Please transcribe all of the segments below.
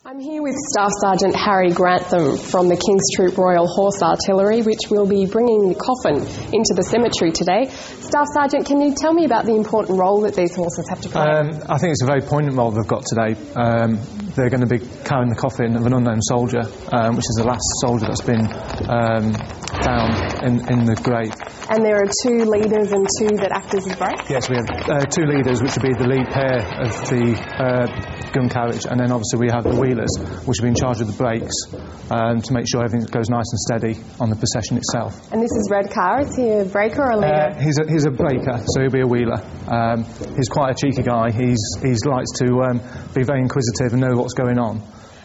I'm here with Staff Sergeant Harry Grantham from the King's Troop Royal Horse Artillery, which will be bringing the coffin into the cemetery today. Staff Sergeant, can you tell me about the important role that these horses have to play? I think it's a very poignant role they've got today. They're going to be carrying the coffin of an unknown soldier, which is the last soldier that's been found in the grave. And there are two leaders and two that act as brakes? Yes, we have two leaders, which would be the lead pair of the gun carriage, and then obviously we have the wheelers, which will be in charge of the brakes to make sure everything goes nice and steady on the procession itself. And this is Red Car. Is he a breaker or a leader? He's a breaker, so he'll be a wheeler. He's quite a cheeky guy. He likes to be very inquisitive and know what's going on.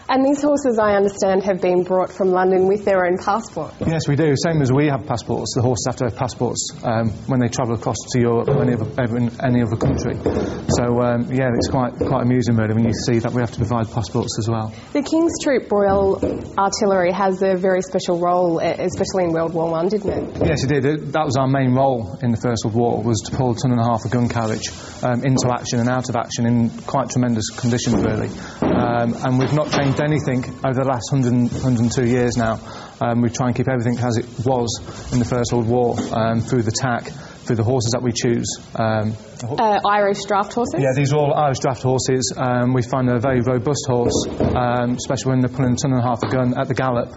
And these horses, I understand, have been brought from London with their own passport. Yes, we do. Same as we have passports. The horses have to have passports when they travel across to Europe or any other country. So, yeah, it's quite amusing, really, when you see that we have to provide passports as well. The King's Troop Royal Artillery has a very special role, especially in World War I, didn't it? Yes, it did. That was our main role in the First World War, was to pull a ton and a half of gun carriage into action and out of action in quite tremendous conditions, really. And we've not changed anything over the last 102 years now. We try and keep everything as it was in the First World War, through the tack, through the horses that we choose. Irish draft horses? Yeah, these are all Irish draft horses. We find they're a very robust horse, especially when they're pulling a ton and a half of gun at the gallop.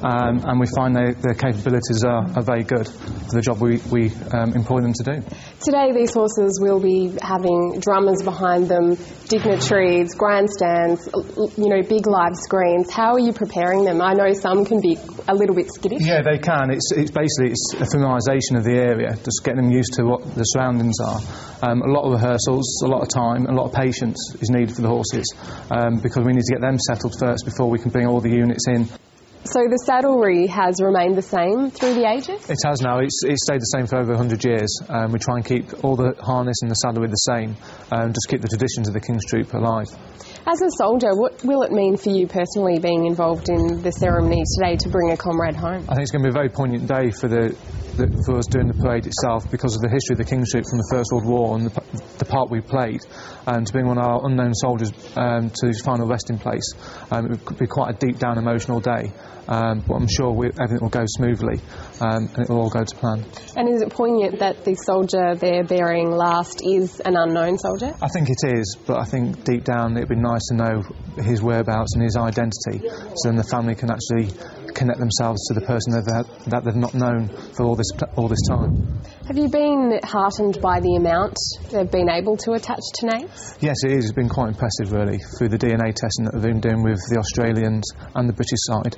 And we find their capabilities are very good for the job we employ them to do. Today these horses will be having drummers behind them, dignitaries, grandstands, big live screens. How are you preparing them? I know some can be a little bit skittish. Yeah, they can. It's basically a familiarisation of the area, just getting them used to what the surroundings are. A lot of rehearsals, a lot of time, a lot of patience is needed for the horses, because we need to get them settled first before we can bring all the units in. So the saddlery has remained the same through the ages? It has now. It's stayed the same for over 100 years. We try and keep all the harness and the saddlery the same, just keep the traditions of the King's Troop alive. As a soldier, what will it mean for you personally being involved in the ceremony today to bring a comrade home? I think it's going to be a very poignant day for us doing the parade itself, because of the history of the King's Troop from the First World War and the part we played, and to bring one of our unknown soldiers to his final resting place. It could be quite a deep down emotional day, but I'm sure everything will go smoothly and it will all go to plan. And is it poignant that the soldier they're burying last is an unknown soldier? I think it is, but I think deep down it would be nice to know his whereabouts and his identity, so then the family can actually connect themselves to the person that they've not known for all this time. Have you been heartened by the amount they've been able to attach to names? Yes, it is. It's been quite impressive, really, through the DNA testing that they've been doing with the Australians and the British side,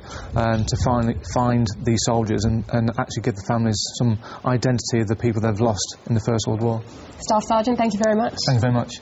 to finally find these soldiers and actually give the families some identity of the people they've lost in the First World War. Staff Sergeant, thank you very much. Thank you very much.